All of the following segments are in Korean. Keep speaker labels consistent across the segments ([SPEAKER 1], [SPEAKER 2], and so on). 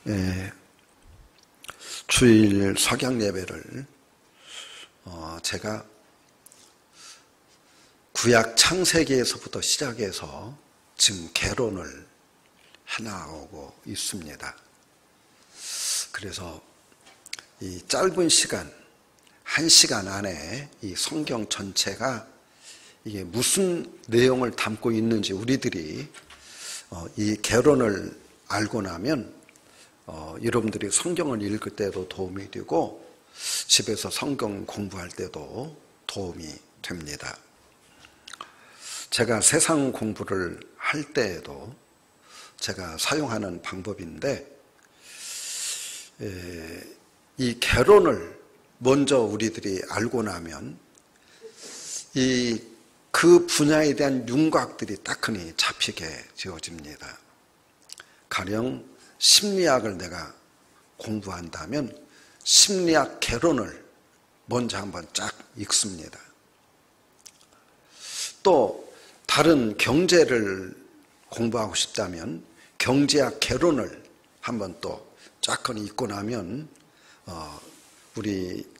[SPEAKER 1] 예, 주일 석양 예배를 제가 구약 창세기에서부터 시작해서 지금 개론을 해나가고 있습니다. 그래서 이 짧은 시간, 1시간 안에 이 성경 전체가 이게 무슨 내용을 담고 있는지 우리들이 이 개론을 알고 나면 여러분들이 성경을 읽을 때도 도움이 되고 집에서 성경 공부할 때도 도움이 됩니다. 제가 세상 공부를 할 때에도 제가 사용하는 방법인데, 이 개론을 먼저 우리들이 알고 나면 그 분야에 대한 윤곽들이 따끈히 잡히게 되어집니다. 가령 심리학을 내가 공부한다면 심리학 개론을 먼저 한번 쫙 읽습니다. 또 다른 경제를 공부하고 싶다면 경제학 개론을 한번 또 쫙 읽고 나면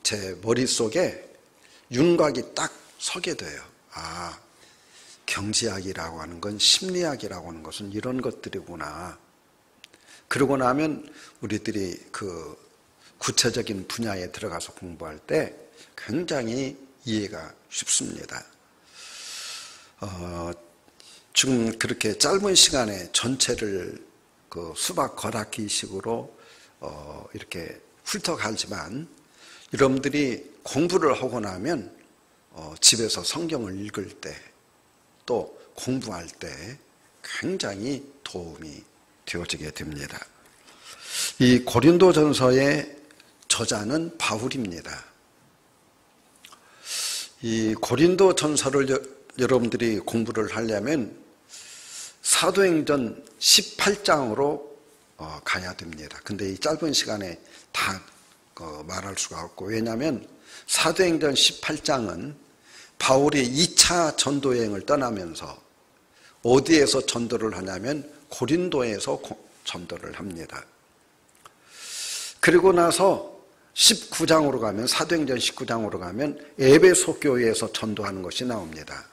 [SPEAKER 1] 제 머릿속에 윤곽이 딱 서게 돼요. 아, 경제학이라고 하는 건 심리학이라고 하는 것은 이런 것들이구나. 그러고 나면 우리들이 그 구체적인 분야에 들어가서 공부할 때 굉장히 이해가 쉽습니다. 지금 그렇게 짧은 시간에 전체를 그 수박 겉핥기식으로 이렇게 훑어가지만 여러분들이 공부를 하고 나면 집에서 성경을 읽을 때 또 공부할 때 굉장히 도움이 되어지게 됩니다. 이 고린도전서의 저자는 바울입니다. 이 고린도전서를 여러분들이 공부를 하려면 사도행전 18장으로 가야 됩니다. 근데 이 짧은 시간에 다 말할 수가 없고, 왜냐하면 사도행전 18장은 바울이 2차 전도여행을 떠나면서 어디에서 전도를 하냐면 고린도에서 전도를 합니다. 그리고 나서 19장으로 가면, 사도행전 19장으로 가면 에베소 교회에서 전도하는 것이 나옵니다.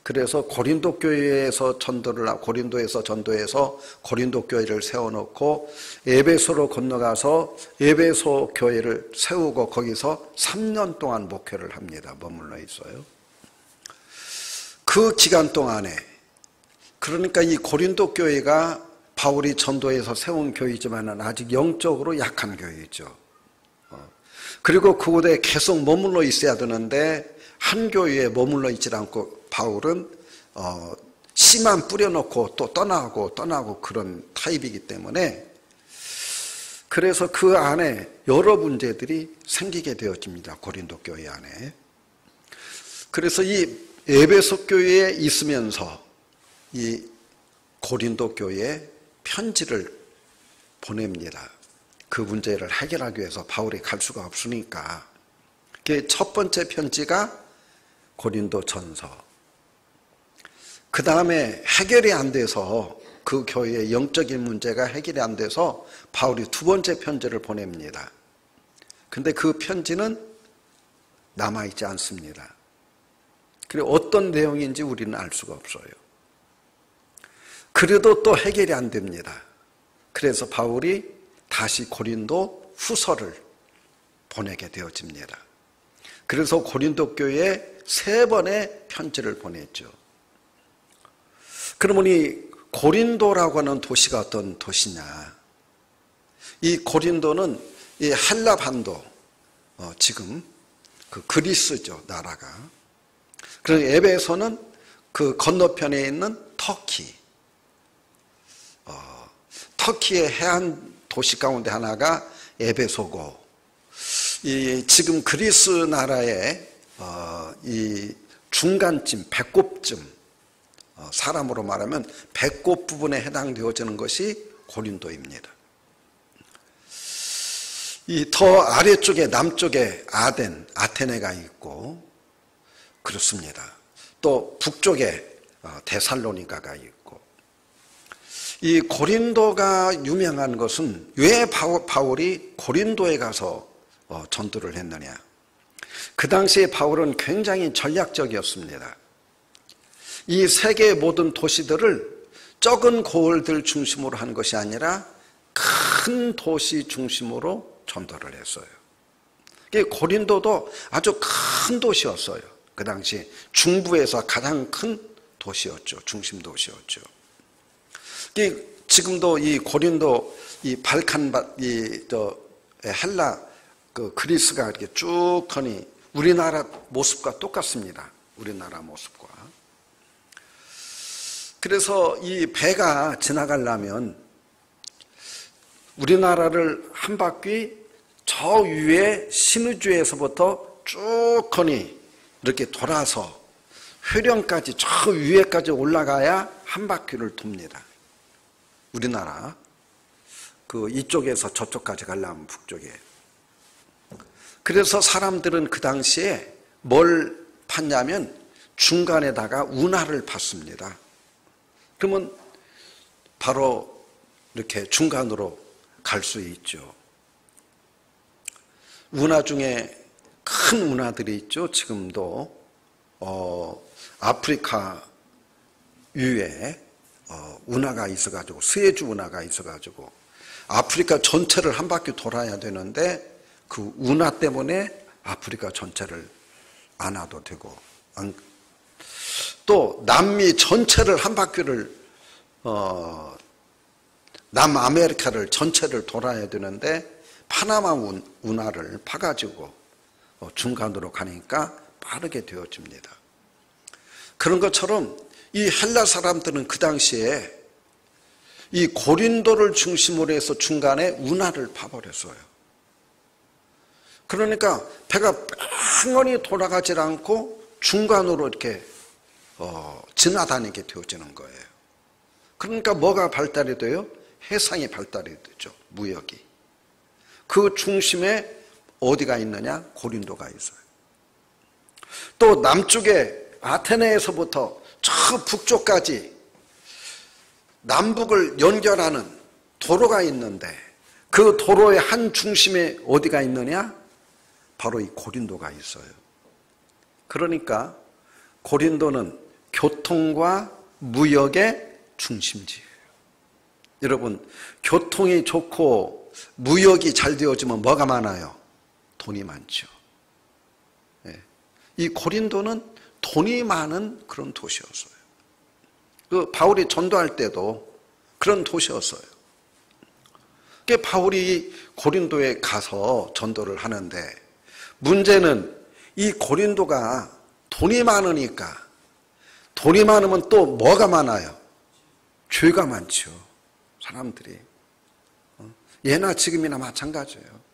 [SPEAKER 1] 그래서 고린도 교회에서 고린도에서 전도해서 고린도 교회를 세워놓고 에베소로 건너가서 에베소 교회를 세우고 거기서 3년 동안 목회를 합니다. 머물러 있어요. 그 기간 동안에, 그러니까 이 고린도 교회가 바울이 전도해서 세운 교회이지만 아직 영적으로 약한 교회이죠. 그리고 그곳에 계속 머물러 있어야 되는데 한 교회에 머물러 있지 않고 바울은 씨만 뿌려놓고 또 떠나고 그런 타입이기 때문에, 그래서 그 안에 여러 문제들이 생기게 되어집니다. 고린도 교회 안에. 그래서 이 에베소 교회에 있으면서 이 고린도 교회에 편지를 보냅니다. 그 문제를 해결하기 위해서 바울이 갈 수가 없으니까. 첫 번째 편지가 고린도전서. 그 다음에 해결이 안 돼서, 그 교회의 영적인 문제가 해결이 안 돼서 바울이 두 번째 편지를 보냅니다. 근데 그 편지는 남아있지 않습니다. 그리고 어떤 내용인지 우리는 알 수가 없어요. 그래도 또 해결이 안 됩니다. 그래서 바울이 다시 고린도 후서를 보내게 되어집니다. 그래서 고린도 교회에 3번의 편지를 보냈죠. 그러면 이 고린도라고 하는 도시가 어떤 도시냐? 이 고린도는 이 헬라 반도, 지금 그 그리스죠, 나라가. 그리고 에베소는 그 건너편에 있는 터키. 터키의 해안 도시 가운데 하나가 에베소고, 지금 그리스 나라의 이 중간쯤, 배꼽쯤, 사람으로 말하면 배꼽 부분에 해당되어지는 것이 고린도입니다. 이 더 아래쪽에, 남쪽에 아테네가 있고 그렇습니다. 또 북쪽에 데살로니가가 있고, 이 고린도가 유명한 것은 왜 바울이 고린도에 가서 전도를 했느냐. 그 당시에 바울은 굉장히 전략적이었습니다. 이 세계의 모든 도시들을 적은 고을들 중심으로 한 것이 아니라 큰 도시 중심으로 전도를 했어요. 고린도도 아주 큰 도시였어요. 그 당시 중부에서 가장 큰 도시였죠. 중심 도시였죠. 지금도 이 고린도, 이 발칸, 헬라, 그리스가 이렇게 쭉 하니 우리나라 모습과 똑같습니다. 우리나라 모습과. 그래서 이 배가 지나가려면 우리나라를 한 바퀴 저 위에 신의주에서부터 쭉 하니 이렇게 돌아서 회령까지 저 위에까지 올라가야 한 바퀴를 돕니다. 우리나라 이쪽에서 저쪽까지 가려면 북쪽에. 그래서 사람들은 그 당시에 뭘 팠냐면 중간에다가 운하를 팠습니다. 그러면 바로 이렇게 중간으로 갈 수 있죠. 운하 중에 큰 운하들이 있죠. 지금도 아프리카 위에 운하가 있어가지고, 스에즈 운하가 있어가지고 아프리카 전체를 한 바퀴 돌아야 되는데 그 운하 때문에 아프리카 전체를 안 와도 되고, 또 남미 전체를 한 바퀴를 남아메리카를 전체를 돌아야 되는데 파나마 운하를 파가지고 중간으로 가니까 빠르게 되어집니다. 그런 것처럼 이 헬라 사람들은 그 당시에 이 고린도를 중심으로 해서 중간에 운하를 파버렸어요. 그러니까 배가 평온히 돌아가질 않고 중간으로 이렇게 지나다니게 되어지는 거예요. 그러니까 뭐가 발달이 돼요? 해상이 발달이 되죠. 무역이. 그 중심에 어디가 있느냐? 고린도가 있어요. 또 남쪽에 아테네에서부터 저 북쪽까지 남북을 연결하는 도로가 있는데 그 도로의 한 중심에 어디가 있느냐? 바로 이 고린도가 있어요. 그러니까 고린도는 교통과 무역의 중심지예요. 여러분, 교통이 좋고 무역이 잘 되어지면 뭐가 많아요? 돈이 많죠. 이 고린도는 돈이 많은 그런 도시였어요. 그 바울이 전도할 때도 그런 도시였어요. 바울이 고린도에 가서 전도를 하는데 문제는 이 고린도가 돈이 많으니까, 돈이 많으면 또 뭐가 많아요? 죄가 많죠. 사람들이. 예나 지금이나 마찬가지예요.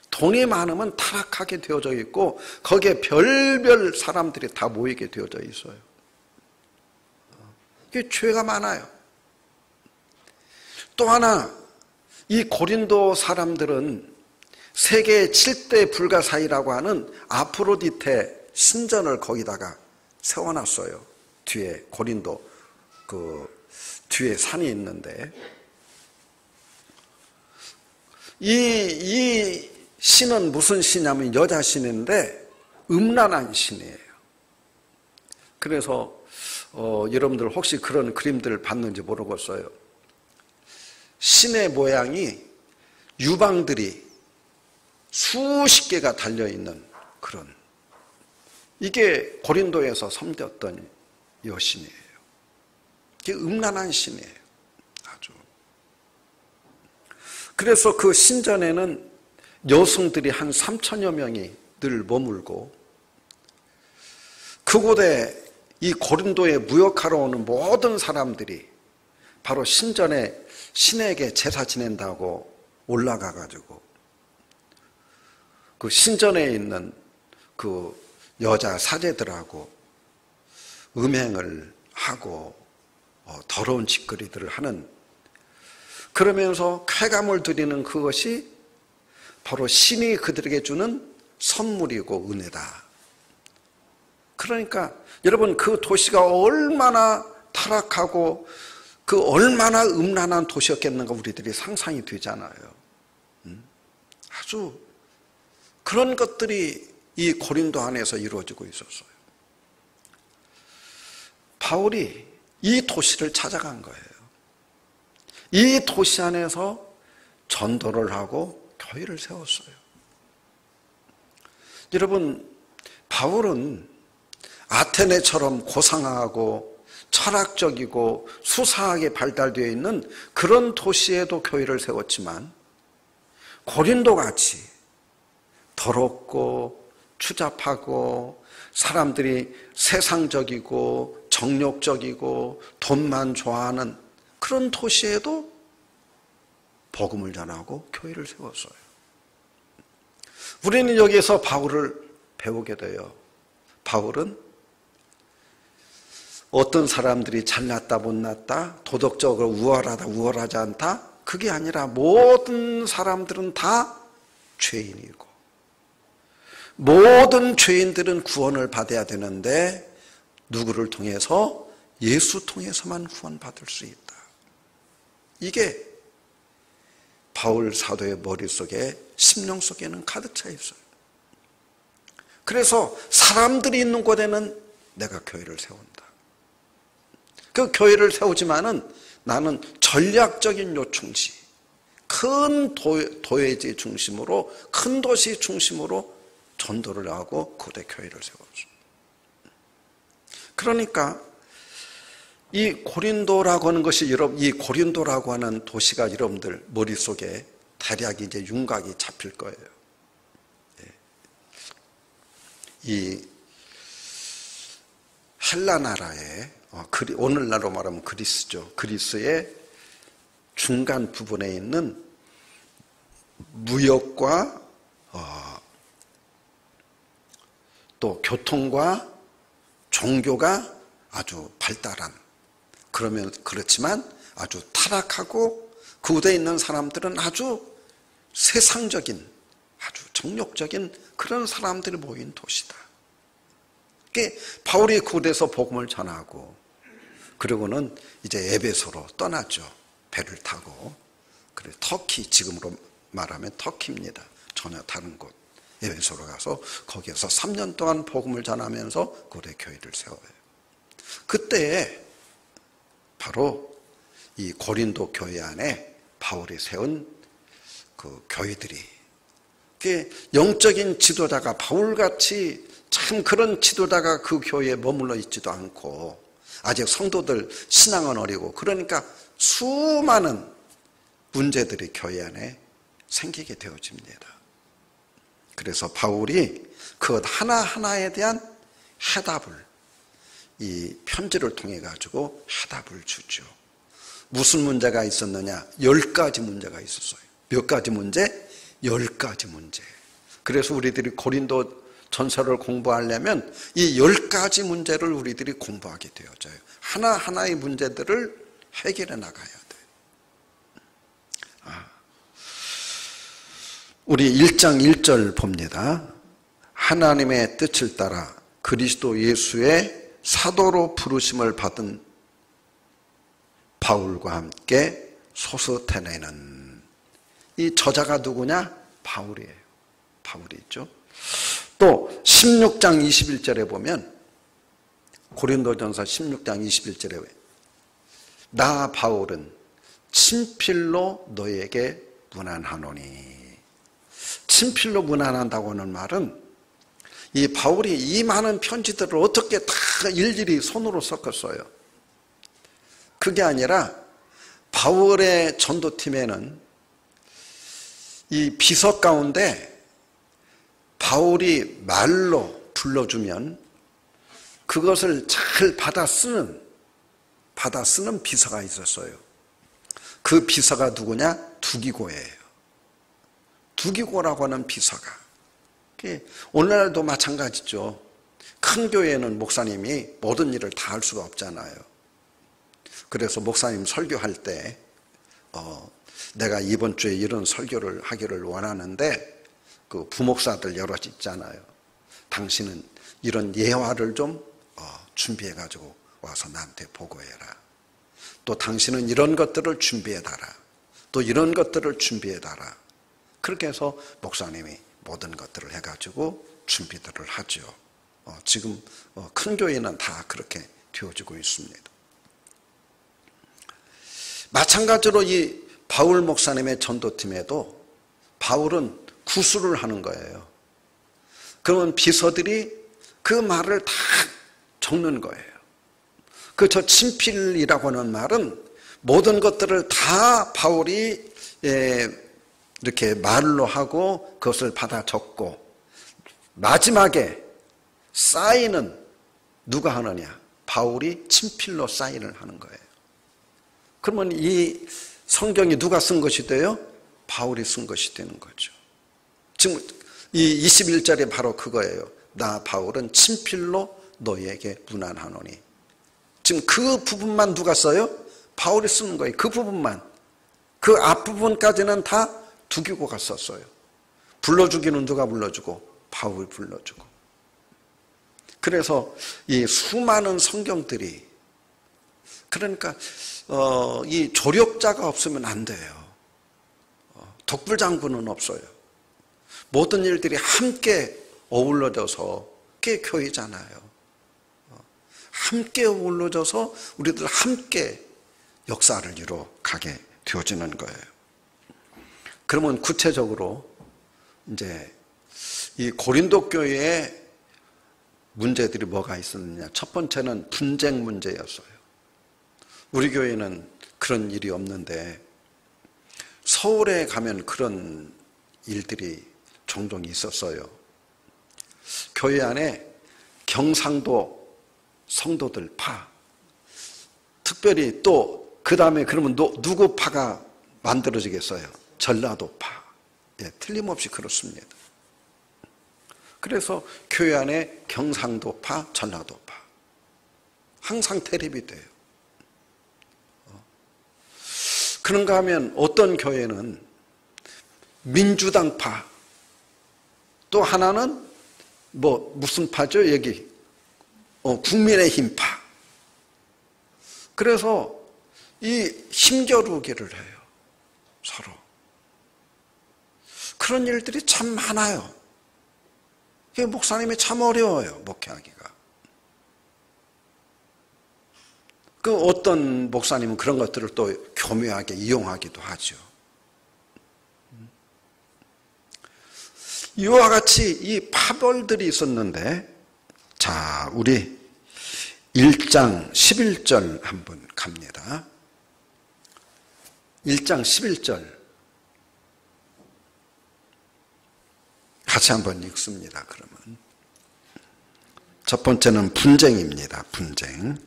[SPEAKER 1] 돈이 많으면 타락하게 되어져 있고 거기에 별별 사람들이 다 모이게 되어져 있어요. 이게 죄가 많아요. 또 하나, 이 고린도 사람들은 세계 7대 불가사의라고 하는 아프로디테 신전을 거기다가 세워놨어요. 뒤에 고린도 뒤에 산이 있는데 이 신은 무슨 신이냐면 여자 신인데 음란한 신이에요. 그래서 여러분들 혹시 그런 그림들을 봤는지 모르겠어요. 신의 모양이 유방들이 수십 개가 달려있는 그런, 이게 고린도에서 섬겼던 여신이에요. 이게 음란한 신이에요. 아주. 그래서 그 신전에는 여성들이 한 3천여 명이 늘 머물고 그곳에 이 고린도에 무역하러 오는 모든 사람들이 바로 신전에 신에게 제사 지낸다고 올라가가지고 그 신전에 있는 그 여자 사제들하고 음행을 하고 더러운 짓거리들을 하는, 그러면서 쾌감을 드리는 그것이 바로 신이 그들에게 주는 선물이고 은혜다. 그러니까 여러분, 그 도시가 얼마나 타락하고 그 얼마나 음란한 도시였겠는가 우리들이 상상이 되잖아요. 아주 그런 것들이 이 고린도 안에서 이루어지고 있었어요. 바울이 이 도시를 찾아간 거예요. 이 도시 안에서 전도를 하고 교회를 세웠어요. 여러분, 바울은 아테네처럼 고상하고 철학적이고 수사하게 발달되어 있는 그런 도시에도 교회를 세웠지만 고린도같이 더럽고 추잡하고 사람들이 세상적이고 정욕적이고 돈만 좋아하는 그런 도시에도 복음을 전하고 교회를 세웠어요. 우리는 여기에서 바울을 배우게 돼요. 바울은 어떤 사람들이 잘났다 못났다, 도덕적으로 우월하다 우월하지 않다, 그게 아니라 모든 사람들은 다 죄인이고 모든 죄인들은 구원을 받아야 되는데 누구를 통해서? 예수 통해서만 구원받을 수 있다. 이게 바울 사도의 머릿속에, 심령 속에는 가득 차 있어요. 그래서 사람들이 있는 곳에는 내가 교회를 세운다. 그 교회를 세우지만은 나는 전략적인 요충지, 큰 도회지 중심으로, 큰 도시 중심으로 전도를 하고 그곳에 교회를 세웠죠. 그러니까 이 고린도라고 하는 것이, 이 고린도라고 하는 도시가 여러분들 머릿속에 대략 이제 윤곽이 잡힐 거예요. 이 헬라 나라의, 오늘날로 말하면 그리스죠. 그리스의 중간 부분에 있는 무역과 또 교통과 종교가 아주 발달한, 그렇지만 아주 타락하고 그곳에 있는 사람들은 아주 세상적인, 아주 정욕적인 그런 사람들이 모인 도시다. 그게 바울이 그곳에서 복음을 전하고, 그리고는 이제 에베소로 떠났죠. 배를 타고. 그래, 터키, 지금으로 말하면 터키입니다. 전혀 다른 곳. 에베소로 가서 거기에서 3년 동안 복음을 전하면서 그곳에 교회를 세워요. 그때 바로 이 고린도 교회 안에 바울이 세운 그 교회들이, 영적인 지도자가 바울같이 참 그런 지도자가 그 교회에 머물러 있지도 않고 아직 성도들 신앙은 어리고, 그러니까 수많은 문제들이 교회 안에 생기게 되어집니다. 그래서 바울이 그 하나하나에 대한 해답을 이 편지를 통해 가지고 해답을 주죠. 무슨 문제가 있었느냐? 10가지 문제가 있었어요. 몇 가지 문제? 10가지 문제. 그래서 우리들이 고린도 전서를 공부하려면 이 10가지 문제를 우리들이 공부하게 되어져요. 하나하나의 문제들을 해결해 나가야 돼요. 우리 1장 1절 봅니다. 하나님의 뜻을 따라 그리스도 예수의 사도로 부르심을 받은 바울과 함께 소스테네는, 이 저자가 누구냐? 바울이에요. 바울이 있죠. 또 16장 21절에 보면, 고린도전서 16장 21절에 나 바울은 친필로 너에게 문안하노니. 친필로 문안한다고 하는 말은 이 바울이 이 많은 편지들을 어떻게 다 일일이 손으로 섞었어요. 그게 아니라 바울의 전도팀에는 이 비서 가운데 바울이 말로 불러주면 그것을 잘 받아 쓰는 비서가 있었어요. 그 비서가 누구냐? 두기고예요. 두기고라고 하는 비서가. 오늘날도 마찬가지죠. 큰 교회는 목사님이 모든 일을 다 할 수가 없잖아요. 그래서 목사님 설교할 때 내가 이번 주에 이런 설교를 하기를 원하는데, 그 부목사들 여럿 있잖아요. 당신은 이런 예화를 좀 준비해 가지고 와서 나한테 보고해라. 또 당신은 이런 것들을 준비해달라. 또 이런 것들을 준비해달라. 그렇게 해서 목사님이 모든 것들을 해가지고 준비들을 하죠. 지금 큰 교회는 다 그렇게 되어지고 있습니다. 마찬가지로 이 바울 목사님의 전도팀에도 바울은 구술을 하는 거예요. 그러면 비서들이 그 말을 다 적는 거예요. 저 친필이라고 하는 말은 모든 것들을 다 바울이 이렇게 말로 하고 그것을 받아 적고 마지막에 사인은 누가 하느냐? 바울이 친필로 사인을 하는 거예요. 그러면 이 성경이 누가 쓴 것이 돼요? 바울이 쓴 것이 되는 거죠. 지금 이 21절이 바로 그거예요. 나 바울은 친필로 너희에게 문안하노니. 지금 그 부분만 누가 써요? 바울이 쓰는 거예요. 그 부분만. 그 앞부분까지는 다 두기고가 썼어요. 불러주기는 누가 불러주고? 바울이 불러주고. 그래서 이 수많은 성경들이, 그러니까 이 조력자가 없으면 안 돼요. 독불장군은 없어요. 모든 일들이 함께 어우러져서 그게 교회잖아요. 함께 어우러져서 우리들 함께 역사를 이루어 가게 되어지는 거예요. 그러면 구체적으로 이제 이 고린도 교회에 문제들이 뭐가 있었느냐? 첫 번째는 분쟁 문제였어요. 우리 교회는 그런 일이 없는데 서울에 가면 그런 일들이 종종 있었어요. 교회 안에 경상도 성도들 파, 특별히 또 그 다음에 그러면 누구 파가 만들어지겠어요? 전라도 파. 예, 틀림없이 그렇습니다. 그래서 교회 안에 경상도파, 전라도파 항상 대립이 돼요. 그런가 하면 어떤 교회는 민주당파, 또 하나는 무슨 파죠? 여기 국민의힘파. 그래서 이 힘겨루기를 해요. 서로. 그런 일들이 참 많아요. 목사님이 참 어려워요, 목회하기가. 어떤 목사님은 그런 것들을 또 교묘하게 이용하기도 하죠. 이와 같이 이 파벌들이 있었는데, 자, 우리 1장 11절 한번 갑니다. 1장 11절. 같이 한번 읽습니다. 그러면 첫 번째는 분쟁입니다. 분쟁.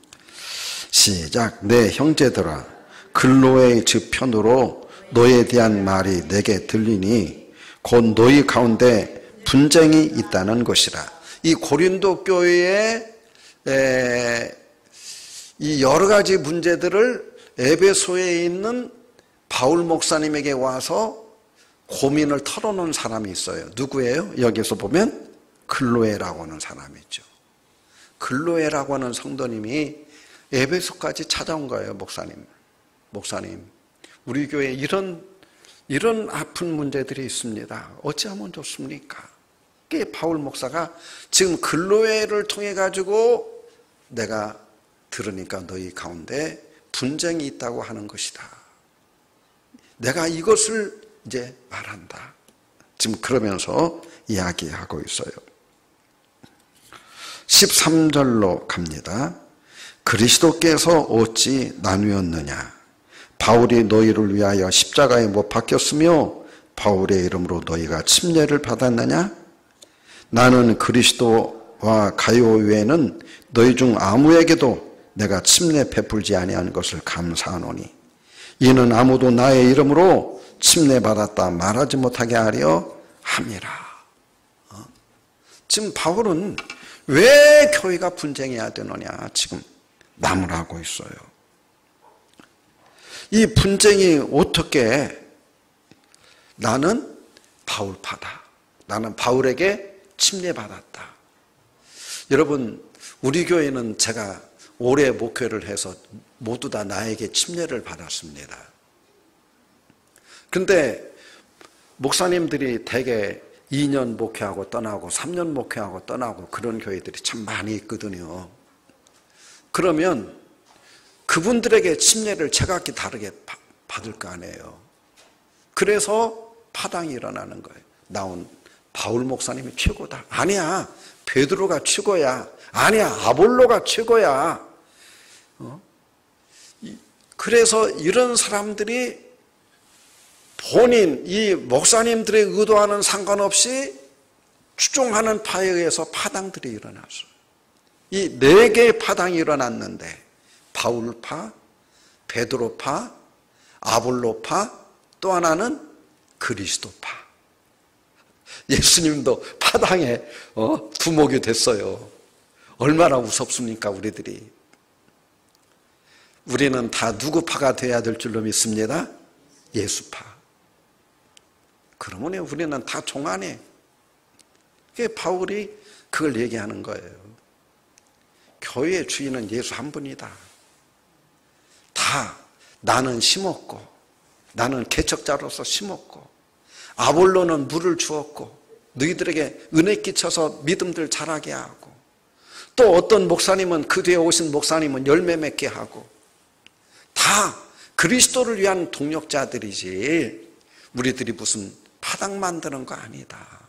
[SPEAKER 1] 시작. 내 형제들아, 글로의 저편으로 너에 대한 말이 내게 들리니 곧 너희 가운데 분쟁이 있다는 것이라. 이 고린도 교회에 이 여러 가지 문제들을 에베소에 있는 바울 목사님에게 와서 고민을 털어놓은 사람이 있어요. 누구예요? 여기서 보면 글로에라고 하는 사람이 있죠. 글로에라고 하는 성도님이 에베소까지 찾아온 거예요. 목사님, 우리 교회에 이런 아픈 문제들이 있습니다. 어찌하면 좋습니까? 그게 바울 목사가 지금 글로에를 통해 가지고 내가 들으니까 너희 가운데 분쟁이 있다고 하는 것이다. 내가 이것을 이제 말한다. 지금 그러면서 이야기하고 있어요. 13절로 갑니다. 그리스도께서 어찌 나누었느냐? 바울이 너희를 위하여 십자가에 못 박혔으며 바울의 이름으로 너희가 침례를 받았느냐? 나는 그리스도와 가요 외에는 너희 중 아무에게도 내가 침례 베풀지 아니한 것을 감사하노니 이는 아무도 나의 이름으로 침례 받았다 말하지 못하게 하려 함이라. 지금 바울은 왜 교회가 분쟁해야 되느냐 지금 나무라고 있어요. 이 분쟁이 어떻게, 나는 바울파다, 나는 바울에게 침례받았다. 여러분, 우리 교회는 제가 오래 목회를 해서 모두 다 나에게 침례를 받았습니다. 근데 목사님들이 대개 2년 목회하고 떠나고 3년 목회하고 떠나고 그런 교회들이 참 많이 있거든요. 그러면 그분들에게 침례를 제각기 다르게 받을 거 아니에요. 그래서 파당이 일어나는 거예요. 나온 바울 목사님이 최고다. 아니야, 베드로가 최고야. 아니야, 아볼로가 최고야. 그래서 이런 사람들이 본인, 이 목사님들의 의도와는 상관없이 추종하는 파에 의해서 파당들이 일어났어요. 이 4개의 파당이 일어났는데 바울파, 베드로파, 아볼로파, 또 하나는 그리스도파. 예수님도 파당에 두목이 됐어요. 얼마나 무섭습니까, 우리들이. 우리는 다 누구 파가 돼야 될 줄로 믿습니다. 예수파. 그러면 우리는 다 종아니. 그게 바울이 그걸 얘기하는 거예요. 교회의 주인은 예수 한 분이다. 다 나는 심었고, 나는 개척자로서 심었고, 아볼로는 물을 주었고, 너희들에게 은혜 끼쳐서 믿음들 자라게 하고, 또 어떤 목사님은 그 뒤에 오신 목사님은 열매 맺게 하고, 다 그리스도를 위한 동력자들이지 우리들이 무슨 파당 만드는 거 아니다.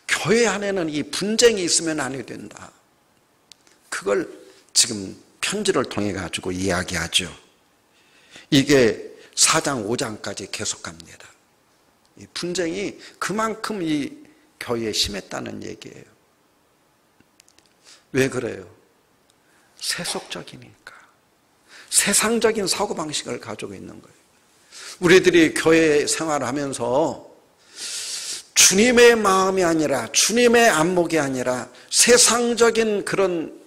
[SPEAKER 1] 교회 안에는 이 분쟁이 있으면 안 된다. 그걸 지금 편지를 통해 가지고 이야기하죠. 이게 4장 5장까지 계속 갑니다. 이 분쟁이 그만큼 이 교회에 심했다는 얘기예요. 왜 그래요? 세속적이니까. 세상적인 사고방식을 가지고 있는 거예요. 우리들이 교회 생활하면서 주님의 마음이 아니라, 주님의 안목이 아니라 세상적인 그런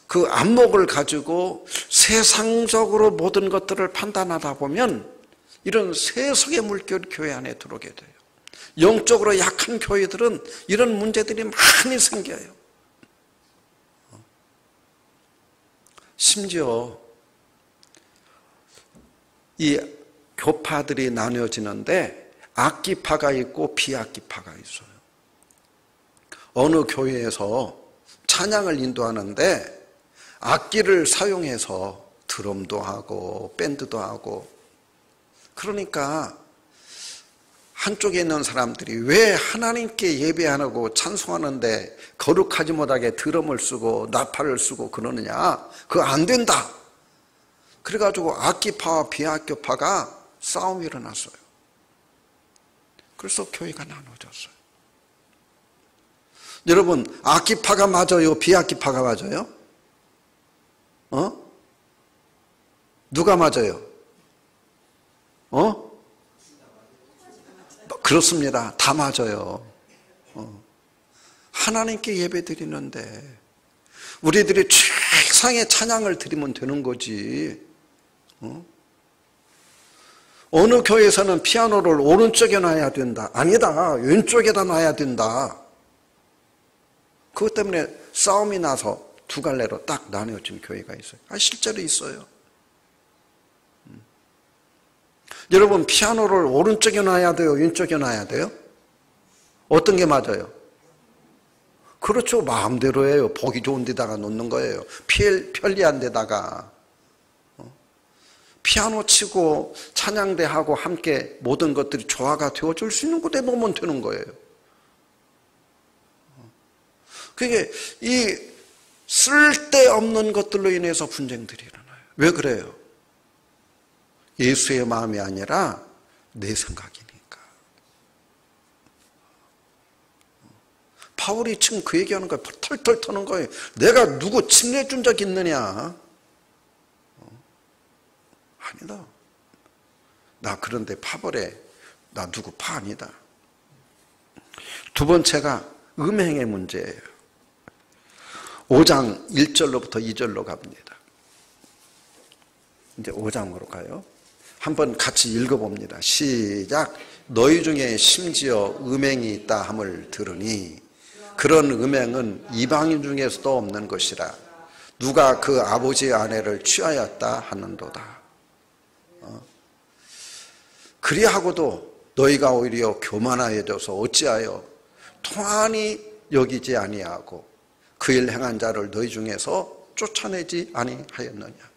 [SPEAKER 1] 그 안목을 가지고 세상적으로 모든 것들을 판단하다 보면 이런 세속의 물결이 교회 안에 들어오게 돼요. 영적으로 약한 교회들은 이런 문제들이 많이 생겨요. 심지어 이 교파들이 나뉘어지는데 악기파가 있고 비악기파가 있어요. 어느 교회에서 찬양을 인도하는데 악기를 사용해서 드럼도 하고 밴드도 하고, 그러니까 한쪽에 있는 사람들이 왜 하나님께 예배 안 하고 찬송하는데 거룩하지 못하게 드럼을 쓰고 나팔을 쓰고 그러느냐, 그거 안 된다. 그래가지고 악기파와 비악기파가 싸움이 일어났어요. 그래서 교회가 나눠졌어요. 여러분, 악기파가 맞아요? 비악기파가 맞아요? 누가 맞아요? 그렇습니다. 다 맞아요. 하나님께 예배 드리는데 우리들이 최상의 찬양을 드리면 되는 거지. 어느 교회에서는 피아노를 오른쪽에 놔야 된다. 아니다. 왼쪽에다 놔야 된다. 그것 때문에 싸움이 나서 두 갈래로 딱 나뉘어진 교회가 있어요. 실제로 있어요. 여러분, 피아노를 오른쪽에 놔야 돼요? 왼쪽에 놔야 돼요? 어떤 게 맞아요? 그렇죠. 마음대로 해요. 보기 좋은 데다가 놓는 거예요. 편리한 데다가. 피아노 치고 찬양대하고 함께 모든 것들이 조화가 되어줄 수 있는 곳에 놓으면 되는 거예요. 그게 이 쓸데없는 것들로 인해서 분쟁들이 일어나요. 왜 그래요? 예수의 마음이 아니라 내 생각이니까. 바울이 지금 그 얘기하는 거예요. 털털 터는 거예요. 내가 누구 침례 준 적 있느냐? 아니다. 나 그런데 파벌에 나 누구 파 아니다. 두 번째가 음행의 문제예요. 5장 1절로부터 2절로 갑니다. 이제 5장으로 가요. 한번 같이 읽어봅니다. 시작. 너희 중에 심지어 음행이 있다 함을 들으니 그런 음행은 이방인 중에서도 없는 것이라. 누가 그 아버지의 아내를 취하였다 하는도다. 그리하고도 너희가 오히려 교만하여져서 어찌하여 통한이 여기지 아니하고 그 일 행한 자를 너희 중에서 쫓아내지 아니하였느냐.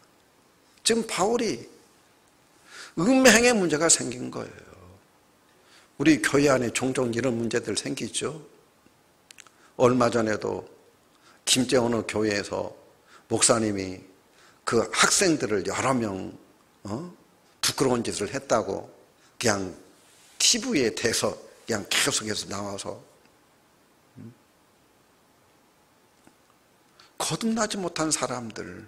[SPEAKER 1] 지금 바울이 음행의 문제가 생긴 거예요. 우리 교회 안에 종종 이런 문제들 생기죠. 얼마 전에도 김제원의 교회에서 목사님이 그 학생들을 여러 명 부끄러운 짓을 했다고 그냥 TV에 대서 그냥 계속해서 나와서 거듭나지 못한 사람들,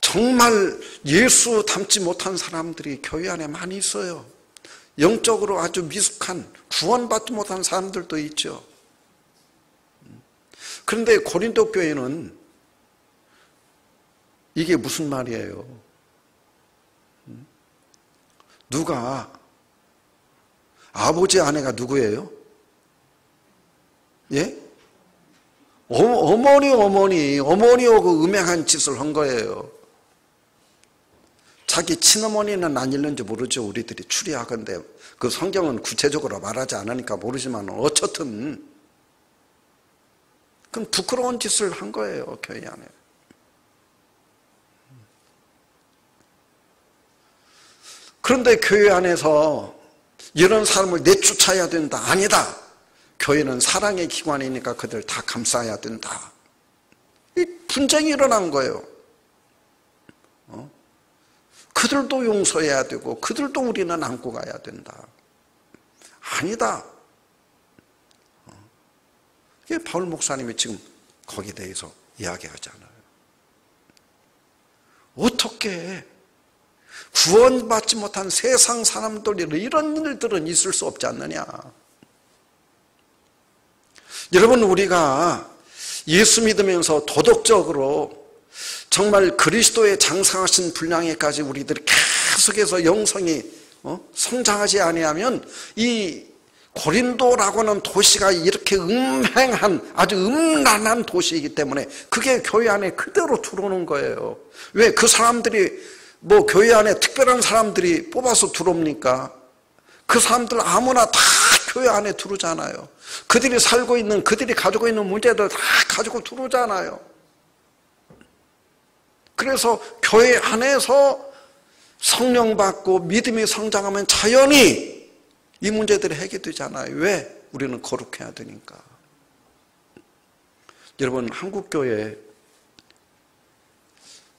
[SPEAKER 1] 정말 예수 닮지 못한 사람들이 교회 안에 많이 있어요. 영적으로 아주 미숙한, 구원받지 못한 사람들도 있죠. 그런데 고린도 교회는 이게 무슨 말이에요? 누가 아버지 아내가 누구예요? 예? 어머니요 그 음행한 짓을 한 거예요. 자기 친어머니는 안 읽는지 모르죠. 우리들이 추리하건대 그 성경은 구체적으로 말하지 않으니까 모르지만 어쨌든 그건 부끄러운 짓을 한 거예요. 교회 안에. 그런데 교회 안에서 이런 사람을 내쫓아야 된다. 아니다. 교회는 사랑의 기관이니까 그들 다 감싸야 된다. 이 분쟁이 일어난 거예요. 그들도 용서해야 되고 그들도 우리는 안고 가야 된다. 아니다. 이게 바울 목사님이 지금 거기에 대해서 이야기하잖아요. 어떻게 구원받지 못한 세상 사람들이 이런 일들은 있을 수 없지 않느냐. 여러분, 우리가 예수 믿으면서 도덕적으로 정말 그리스도의 장성하신 분량에까지 우리들이 계속해서 영성이 성장하지 아니하면 이 고린도라고는 도시가 이렇게 음행한 아주 음란한 도시이기 때문에 그게 교회 안에 그대로 들어오는 거예요. 왜 그 사람들이 뭐 교회 안에 특별한 사람들이 뽑아서 들어옵니까? 그 사람들 아무나 다 교회 안에 들어오잖아요. 그들이 살고 있는, 그들이 가지고 있는 문제들 다 가지고 들어오잖아요. 그래서 교회 안에서 성령 받고 믿음이 성장하면 자연히 이 문제들이 해결되잖아요. 왜? 우리는 거룩해야 되니까. 여러분, 한국교회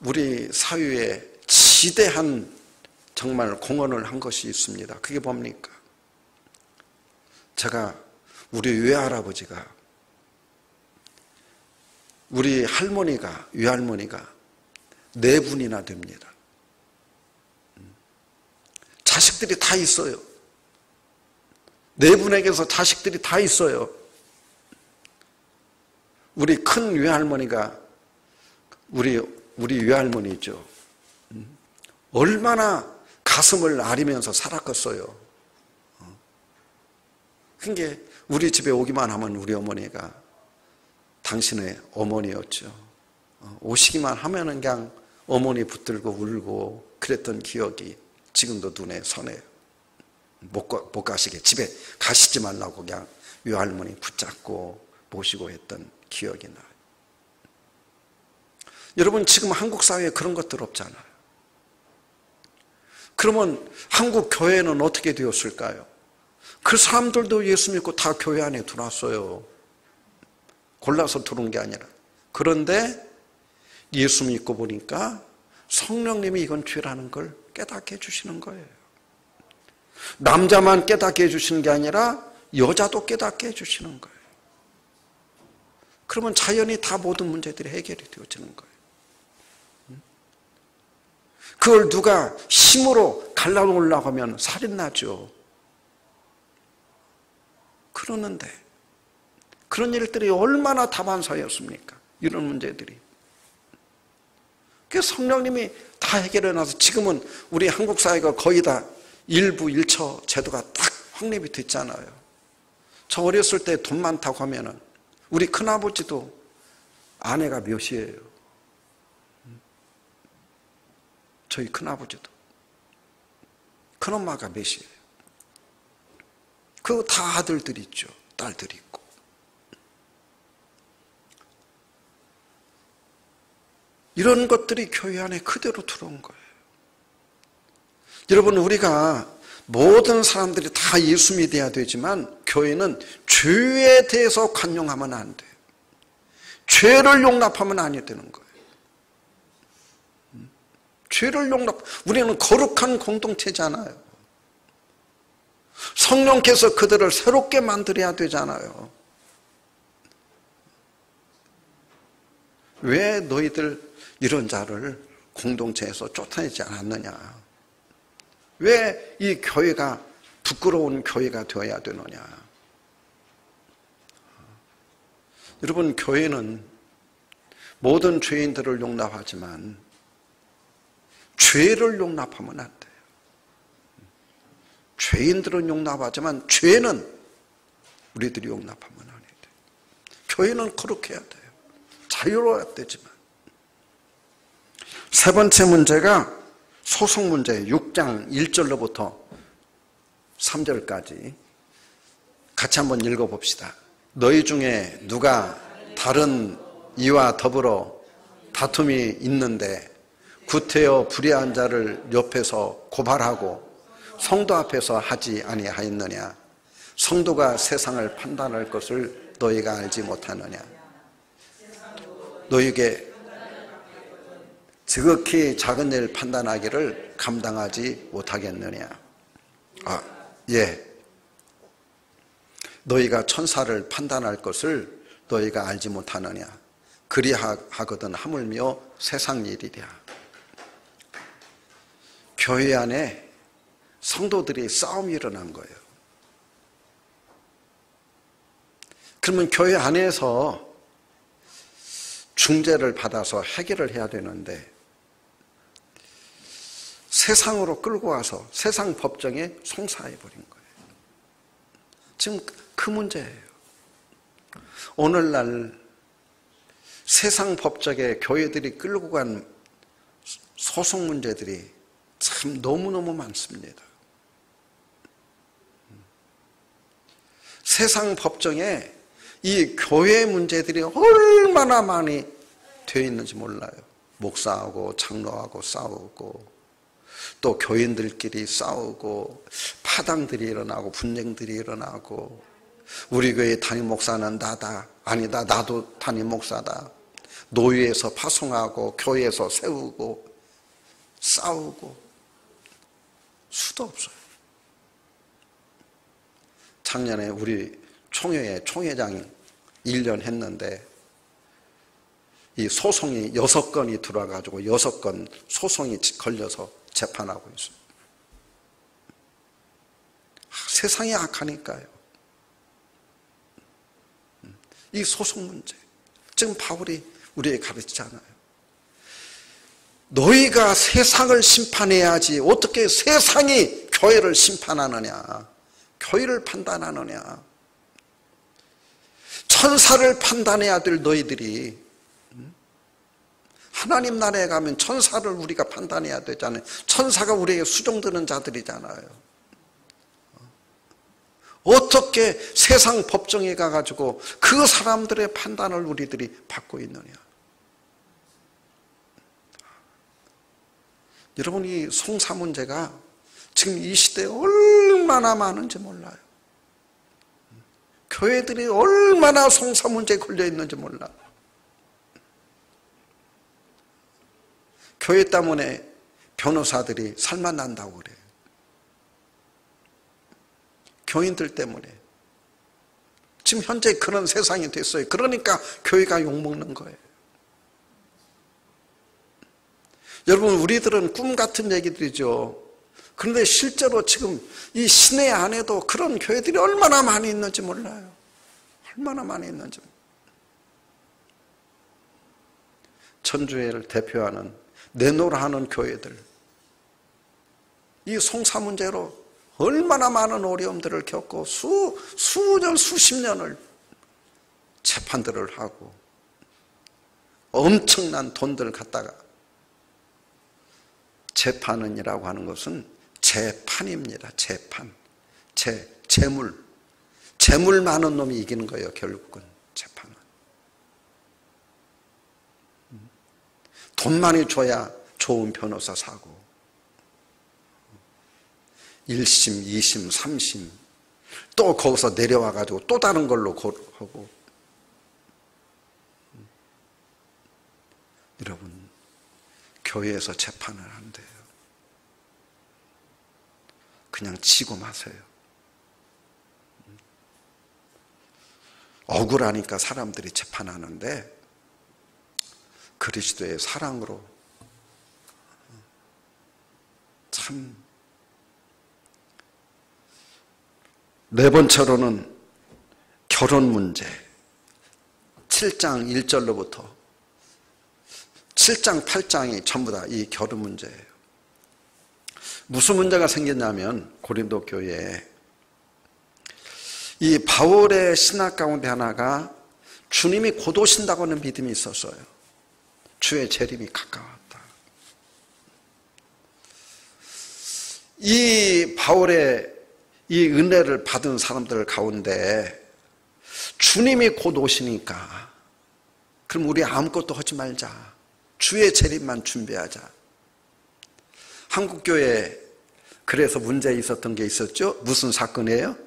[SPEAKER 1] 우리 사회에 지대한 정말 공헌을 한 것이 있습니다. 그게 뭡니까? 제가 우리 외할아버지가, 우리 할머니가, 외할머니가 4분이나 됩니다. 자식들이 다 있어요. 4분에게서 자식들이 다 있어요. 우리 큰 외할머니가 우리 외할머니죠. 얼마나 가슴을 아리면서 살았겠어요. 그게 우리 집에 오기만 하면 우리 어머니가 당신의 어머니였죠. 오시기만 하면은 그냥 어머니 붙들고 울고 그랬던 기억이 지금도 눈에 선해요. 못 가시게 집에 가시지 말라고 그냥 외할머니 붙잡고 모시고 했던 기억이 나요. 여러분, 지금 한국 사회에 그런 것들 없잖아요. 그러면 한국 교회는 어떻게 되었을까요? 그 사람들도 예수 믿고 다 교회 안에 들어왔어요. 골라서 들어온 게 아니라. 그런데 예수 믿고 보니까 성령님이 이건 죄라는 걸 깨닫게 해주시는 거예요. 남자만 깨닫게 해주시는 게 아니라 여자도 깨닫게 해주시는 거예요. 그러면 자연히 다 모든 문제들이 해결이 되어지는 거예요. 그걸 누가 힘으로 갈라놓으려고 하면 살인나죠. 그러는데 그런 일들이 얼마나 다반사였습니까? 이런 문제들이. 그래서 성령님이 다 해결해놔서 지금은 우리 한국 사회가 거의 다 일부 일처 제도가 딱 확립이 됐잖아요. 저 어렸을 때 돈 많다고 하면은 우리 큰아버지도 아내가 몇이에요? 저희 큰아버지도. 큰엄마가 몇이에요? 그거 다 아들들이 있죠. 딸들이 있고. 이런 것들이 교회 안에 그대로 들어온 거예요. 여러분, 우리가 모든 사람들이 다 예수 믿어야 되지만 교회는 죄에 대해서 관용하면 안 돼요. 죄를 용납하면 안 되는 거예요. 죄를 우리는 거룩한 공동체잖아요. 성령께서 그들을 새롭게 만들어야 되잖아요. 왜 너희들 이런 자를 공동체에서 쫓아내지 않았느냐? 왜 이 교회가 부끄러운 교회가 되어야 되느냐? 여러분, 교회는 모든 죄인들을 용납하지만 죄를 용납하면 안 돼요. 죄인들은 용납하지만 죄는 우리들이 용납하면 안 돼요. 교회는 그렇게 해야 돼요. 자유로워야 되지만. 세 번째 문제가 소송 문제, 6장 1절로부터 3절까지 같이 한번 읽어봅시다. 너희 중에 누가 다른 이와 더불어 다툼이 있는데 구태여 불의한 자를 옆에서 고발하고 성도 앞에서 하지 아니하였느냐? 성도가 세상을 판단할 것을 너희가 알지 못하느냐? 너희에게 지극히 작은 일 판단하기를 감당하지 못하겠느냐? 예. 너희가 천사를 판단할 것을 너희가 알지 못하느냐? 그리하거든 하물며 세상 일이랴. 교회 안에 성도들이 싸움이 일어난 거예요. 그러면 교회 안에서 중재를 받아서 해결을 해야 되는데 세상으로 끌고 와서 세상 법정에 송사해버린 거예요. 지금 그 문제예요. 오늘날 세상 법정에 교회들이 끌고 간 소송 문제들이 참 너무너무 많습니다. 세상 법정에 이 교회 문제들이 얼마나 많이 되어 있는지 몰라요. 목사하고 장로하고 싸우고 또 교인들끼리 싸우고 파당들이 일어나고 분쟁들이 일어나고 우리 교회 담임 목사는 나다, 아니다, 나도 담임 목사다. 노예에서 파송하고 교회에서 세우고 싸우고 수도 없어요. 작년에 우리 총회에 총회장 1년 했는데 이 소송이 6건이 들어와가지고 6건 소송이 걸려서 재판하고 있습니다. 세상이 악하니까요. 이 소송 문제. 지금 바울이 우리에게 가르치잖아요. 너희가 세상을 심판해야지 어떻게 세상이 교회를 심판하느냐. 교회를 판단하느냐. 천사를 판단해야 될 너희들이 하나님 나라에 가면 천사를 우리가 판단해야 되잖아요. 천사가 우리에게 수종드는 자들이잖아요. 어떻게 세상 법정에 가가지고 그 사람들의 판단을 우리들이 받고 있느냐. 여러분, 이 송사 문제가 지금 이 시대에 얼마나 많은지 몰라요. 교회들이 얼마나 송사 문제에 걸려 있는지 몰라. 교회 때문에 변호사들이 살만 난다고 그래요. 교인들 때문에. 지금 현재 그런 세상이 됐어요. 그러니까 교회가 욕먹는 거예요. 여러분, 우리들은 꿈 같은 얘기들이죠. 그런데 실제로 지금 이 시내 안에도 그런 교회들이 얼마나 많이 있는지 몰라요. 얼마나 많이 있는지. 천주교를 대표하는 내노라 하는 교회들. 이 송사 문제로 얼마나 많은 어려움들을 겪고 수년 수십 년을 재판들을 하고 엄청난 돈들을 갖다가 재판은이라고 하는 것은 재판입니다. 재판. 재물 많은 놈이 이기는 거예요. 결국은 재판은. 돈 많이 줘야 좋은 변호사 사고 1심, 2심, 3심 또 거기서 내려와 가지고 또 다른 걸로 하고. 여러분, 교회에서 재판을 안 돼요. 그냥 치고 마세요. 억울하니까 사람들이 재판하는데 그리스도의 사랑으로 참. 네 번째로는 결혼 문제. 7장 1절로부터 7장 8장이 전부 다 이 결혼 문제예요. 무슨 문제가 생겼냐면 고린도 교회에 이 바울의 신학 가운데 하나가 주님이 곧 오신다고 하는 믿음이 있었어요. 주의 재림이 가까웠다. 이 바울의 이 은혜를 받은 사람들 가운데 주님이 곧 오시니까 그럼 우리 아무것도 하지 말자. 주의 재림만 준비하자. 한국교회에 그래서 문제 있었던 게 있었죠. 무슨 사건이에요?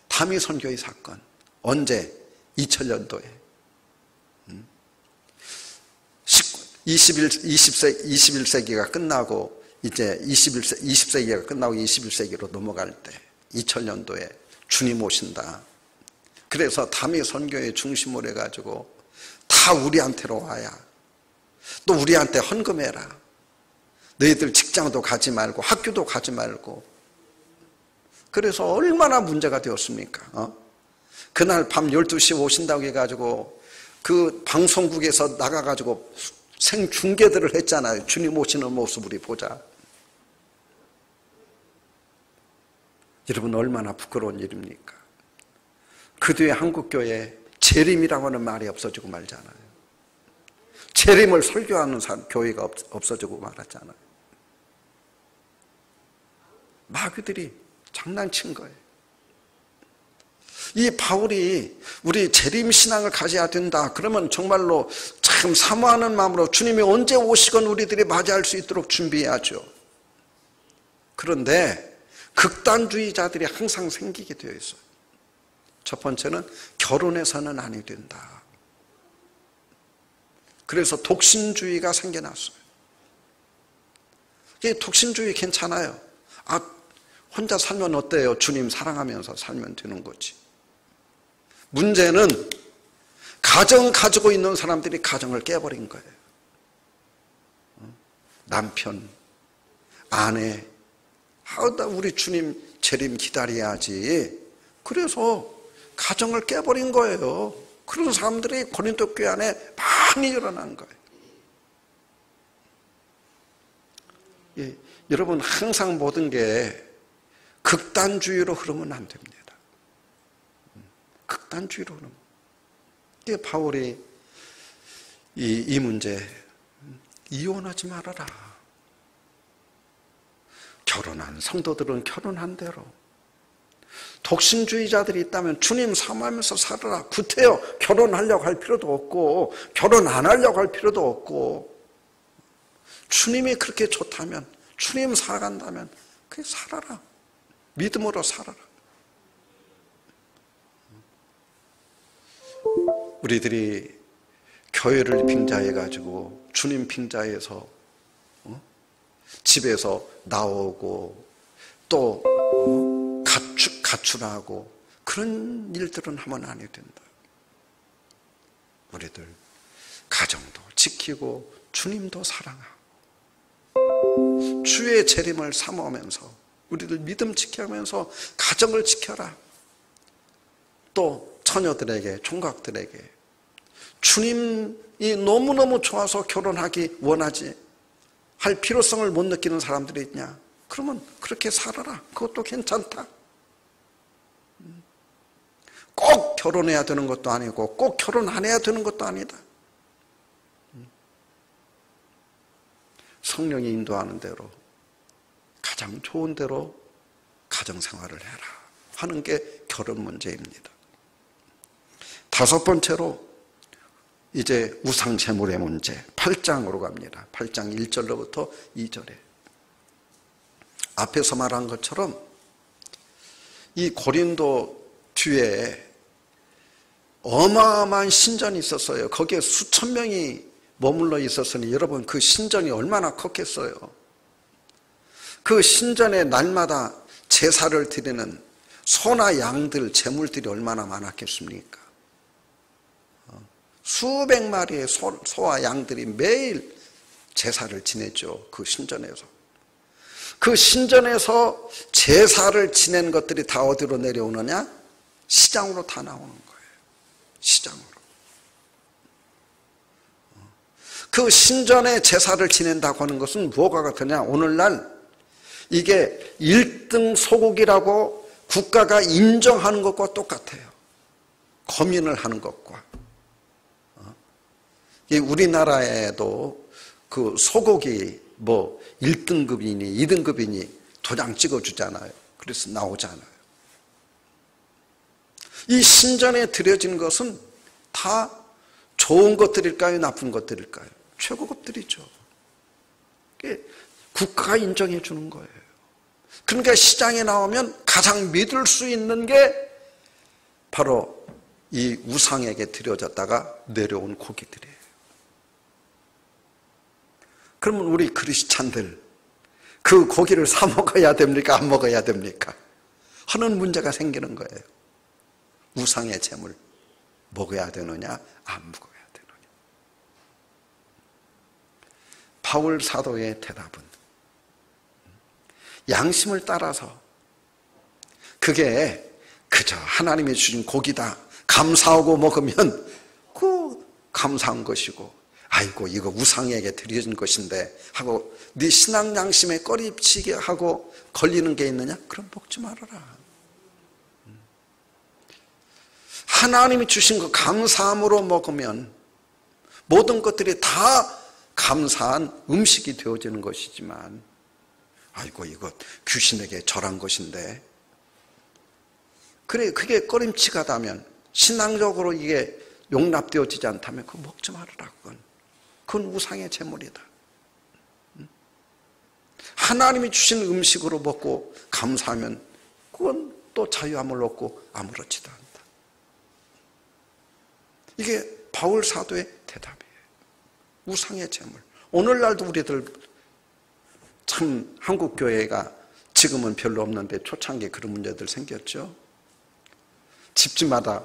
[SPEAKER 1] 다미 선교의 사건. 언제? 2000년도에 21세기가 끝나고 이제 20세기가 끝나고 21세기로 넘어갈 때 2000년도에 주님 오신다. 그래서 다미 선교의 중심으로 해가지고 다 우리한테로 와야 또 우리한테 헌금해라. 너희들 직장도 가지 말고 학교도 가지 말고. 그래서 얼마나 문제가 되었습니까? 그날 밤 12시에 오신다고 해가지고 그 방송국에서 나가가지고 생중계들을 했잖아요. 주님 오시는 모습 우리 보자. 여러분 얼마나 부끄러운 일입니까? 그 뒤에 한국교회에 재림이라고 하는 말이 없어지고 말잖아요. 재림을 설교하는 교회가 없어지고 말았잖아요. 마귀들이 장난친 거예요. 이 바울이 우리 재림 신앙을 가져야 된다. 그러면 정말로 참 사모하는 마음으로 주님이 언제 오시건 우리들이 맞이할 수 있도록 준비해야죠. 그런데 극단주의자들이 항상 생기게 되어 있어요. 첫 번째는 결혼해서는 아니 된다. 그래서 독신주의가 생겨났어요. 이 독신주의 괜찮아요. 혼자 살면 어때요? 주님 사랑하면서 살면 되는 거지. 문제는 가정 가지고 있는 사람들이 가정을 깨버린 거예요. 남편, 아내, 우리 주님 재림 기다려야지. 그래서 가정을 깨버린 거예요. 그런 사람들이 고린도 교회 안에 많이 일어난 거예요. 예, 여러분 항상 모든 게 극단주의로 흐르면 안 됩니다. 극단주의로 흐르면. 이게 바울이 이 문제 이혼하지 말아라. 결혼한 성도들은 결혼한 대로. 독신주의자들이 있다면 주님 사모하면서 살아라. 구태여 결혼하려고 할 필요도 없고 결혼 안 하려고 할 필요도 없고 주님이 그렇게 좋다면 주님 살아간다면 그게 살아라. 믿음으로 살아라. 우리들이 교회를 빙자해가지고 주님 빙자해서 집에서 나오고 또 가출하고 그런 일들은 하면 안 해야 된다. 우리들 가정도 지키고 주님도 사랑하고 주의 재림을 사모하면서 우리들 믿음 지켜가면서 가정을 지켜라. 또 처녀들에게 총각들에게 주님이 너무너무 좋아서 결혼하기 원하지 할 필요성을 못 느끼는 사람들이 있냐? 그러면 그렇게 살아라. 그것도 괜찮다. 꼭 결혼해야 되는 것도 아니고 꼭 결혼 안 해야 되는 것도 아니다. 성령이 인도하는 대로 가장 좋은 대로 가정생활을 해라 하는 게 결혼 문제입니다. 다섯 번째로 이제 우상제물의 문제 8장으로 갑니다. 8장 1절로부터 2절에 앞에서 말한 것처럼 이 고린도 뒤에 어마어마한 신전이 있었어요. 거기에 수천 명이 머물러 있었으니 여러분 그 신전이 얼마나 컸겠어요. 그 신전에 날마다 제사를 드리는 소나 양들, 제물들이 얼마나 많았겠습니까? 수백 마리의 소와 양들이 매일 제사를 지냈죠. 그 신전에서. 그 신전에서 제사를 지낸 것들이 다 어디로 내려오느냐? 시장으로 다 나오는 거예요. 시장으로. 그 신전에 제사를 지낸다고 하는 것은 뭐가 같으냐? 오늘날 이게 1등 소국이라고 국가가 인정하는 것과 똑같아요. 거민을 하는 것과. 우리나라에도 그 소고기 뭐 1등급이니 2등급이니 도장 찍어주잖아요. 그래서 나오잖아요. 이 신전에 드려진 것은 다 좋은 것들일까요? 나쁜 것들일까요? 최고급들이죠. 국가가 인정해 주는 거예요. 그러니까 시장에 나오면 가장 믿을 수 있는 게 바로 이 우상에게 드려졌다가 내려온 고기들이에요. 그러면 우리 크리스찬들 그 고기를 사 먹어야 됩니까? 안 먹어야 됩니까? 하는 문제가 생기는 거예요. 우상의 제물 먹어야 되느냐? 안 먹어야 되느냐? 바울 사도의 대답은 양심을 따라서 그게 그저 하나님이 주신 고기다 감사하고 먹으면 그 감사한 것이고 아이고 이거 우상에게 드려진 것인데 하고 네 신앙 양심에 꺼리치게 하고 걸리는 게 있느냐? 그럼 먹지 말아라. 하나님이 주신 거 감사함으로 먹으면 모든 것들이 다 감사한 음식이 되어지는 것이지만 아이고 이거 귀신에게 절한 것인데 그래 그게 꺼림치가 다면 신앙적으로 이게 용납되어지지 않다면 그거 먹지 말아라. 그건 우상의 제물이다. 하나님이 주신 음식으로 먹고 감사하면 그건 또 자유함을 얻고 아무렇지도 않다. 이게 바울 사도의 대답이에요. 우상의 제물. 오늘날도 우리들 참 한국 교회가 지금은 별로 없는데 초창기에 그런 문제들 생겼죠. 집집마다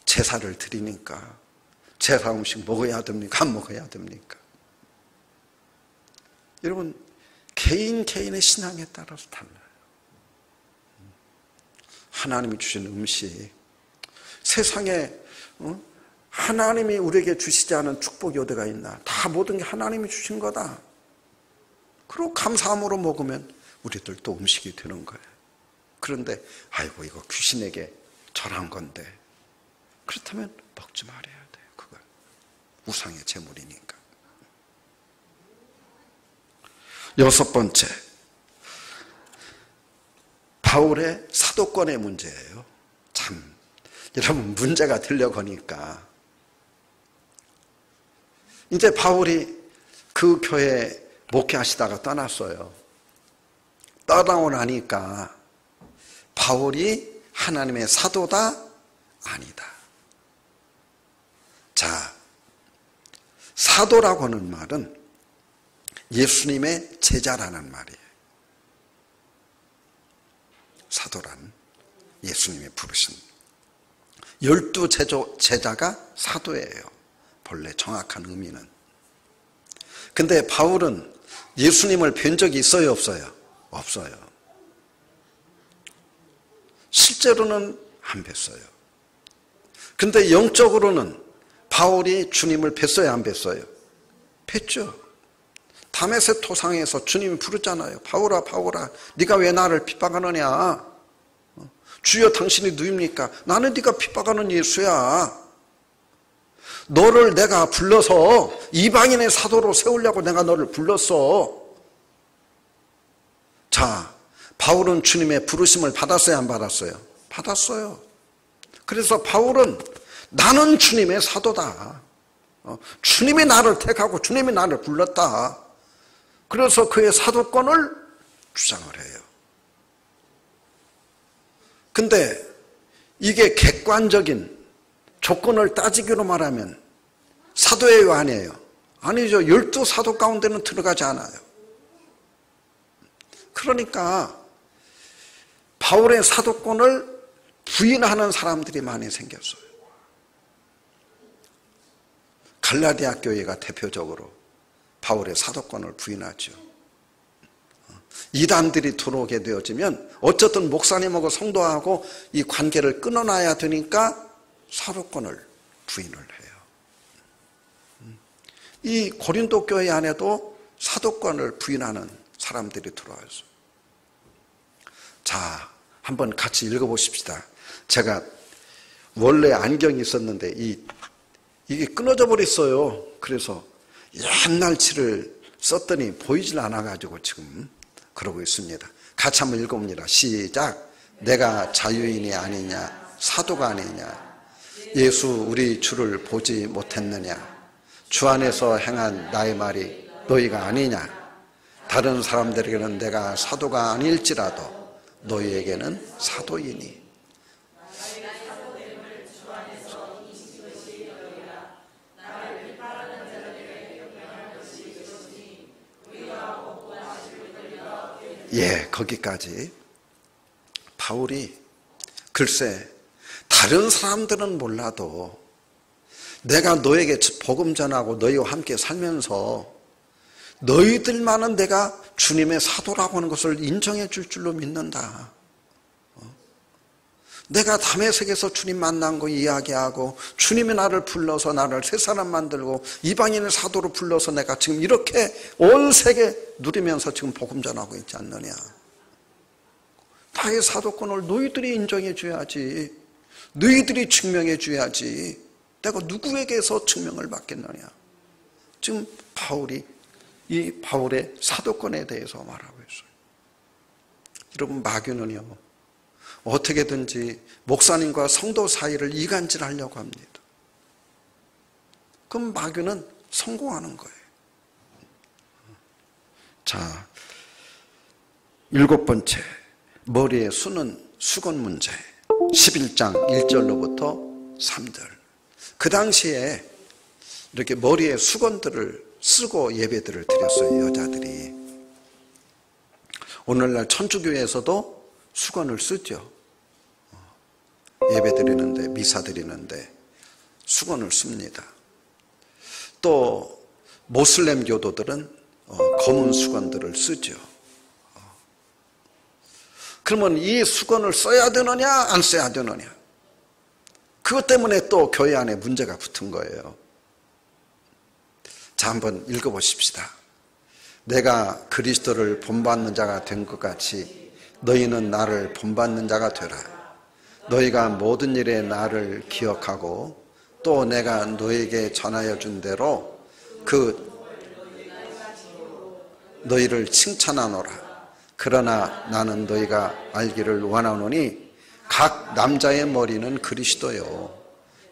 [SPEAKER 1] 제사를 드리니까 제사 음식 먹어야 됩니까? 안 먹어야 됩니까? 여러분 개인의 신앙에 따라서 달라요. 하나님이 주신 음식 세상에 하나님이 우리에게 주시지 않은 축복이 어디가 있나? 다 모든 게 하나님이 주신 거다. 그리고 감사함으로 먹으면 우리들 또 음식이 되는 거예요. 그런데 아이고 이거 귀신에게 절한 건데 그렇다면 먹지 말아야 돼요. 그걸 우상의 제물이니까. 여섯 번째 바울의 사도권의 문제예요. 참 여러분 문제가 되려고 하니까 이제 바울이 그 교회에 목회하시다가 떠났어요. 떠나고 나니까 바울이 하나님의 사도다? 아니다. 자, 사도라고 하는 말은 예수님의 제자라는 말이에요. 사도란 예수님이 부르신 12 제자가 사도예요. 본래 정확한 의미는. 근데 바울은 예수님을 뵌 적이 있어요? 없어요? 없어요. 실제로는 안 뵀어요. 근데 영적으로는 바울이 주님을 뵀어요? 안 뵀어요? 뵀죠. 다메섹 토상에서 주님이 부르잖아요. 바울아 바울아 네가 왜 나를 핍박하느냐. 주여 당신이 누굽니까? 나는 네가 핍박하는 예수야. 너를 내가 불러서 이방인의 사도로 세우려고 내가 너를 불렀어. 자, 바울은 주님의 부르심을 받았어요, 안 받았어요? 받았어요. 그래서 바울은 나는 주님의 사도다. 주님이 나를 택하고 주님이 나를 불렀다. 그래서 그의 사도권을 주장을 해요. 근데 이게 객관적인 조건을 따지기로 말하면 사도예요, 아니에요? 아니죠. 12사도 가운데는 들어가지 않아요. 그러니까 바울의 사도권을 부인하는 사람들이 많이 생겼어요. 갈라디아 교회가 대표적으로 바울의 사도권을 부인하죠. 이단들이 들어오게 되어지면 어쨌든 목사님하고 성도하고 이 관계를 끊어놔야 되니까 사도권을 부인을 해요. 이 고린도 교회 안에도 사도권을 부인하는 사람들이 들어와서 자, 한번 같이 읽어보십시다. 제가 원래 안경이 있었는데 이게 끊어져 버렸어요. 그래서 옛날 치를 썼더니 보이질 않아가지고 지금 그러고 있습니다. 같이 한번 읽어봅니다. 시작. 내가 자유인이 아니냐 사도가 아니냐 예수 우리 주를 보지 못했느냐 주 안에서 행한 나의 말이 너희가 아니냐 다른 사람들에게는 내가 사도가 아닐지라도 너희에게는 사도이니 예, 거기까지 바울이 글쎄 다른 사람들은 몰라도 내가 너에게 복음 전하고 너희와 함께 살면서 너희들만은 내가 주님의 사도라고 하는 것을 인정해 줄 줄로 믿는다. 내가 다메섹에서 주님 만난 거 이야기하고 주님이 나를 불러서 나를 새 사람 만들고 이방인의 사도로 불러서 내가 지금 이렇게 온 세계 누리면서 지금 복음 전하고 있지 않느냐. 나의 사도권을 너희들이 인정해 줘야지. 너희들이 증명해 줘야지. 내가 누구에게서 증명을 받겠느냐. 지금 바울이 이 바울의 사도권에 대해서 말하고 있어요. 여러분 마귀는요. 어떻게든지 목사님과 성도 사이를 이간질하려고 합니다. 그럼 마귀는 성공하는 거예요. 자, 7번째 머리의 수는 수건 문제 11장 1절로부터 3절 그 당시에 이렇게 머리에 수건들을 쓰고 예배들을 드렸어요. 여자들이. 오늘날 천주교에서도 수건을 쓰죠. 예배 드리는데 미사 드리는데 수건을 씁니다. 또 모슬렘 교도들은 검은 수건들을 쓰죠. 그러면 이 수건을 써야 되느냐 안 써야 되느냐 그것 때문에 또 교회 안에 문제가 붙은 거예요. 자, 한번 읽어보십시다. 내가 그리스도를 본받는 자가 된 것 같이 너희는 나를 본받는 자가 되라. 너희가 모든 일에 나를 기억하고 또 내가 너에게 전하여 준 대로 너희를 칭찬하노라. 그러나 나는 너희가 알기를 원하노니 각 남자의 머리는 그리스도요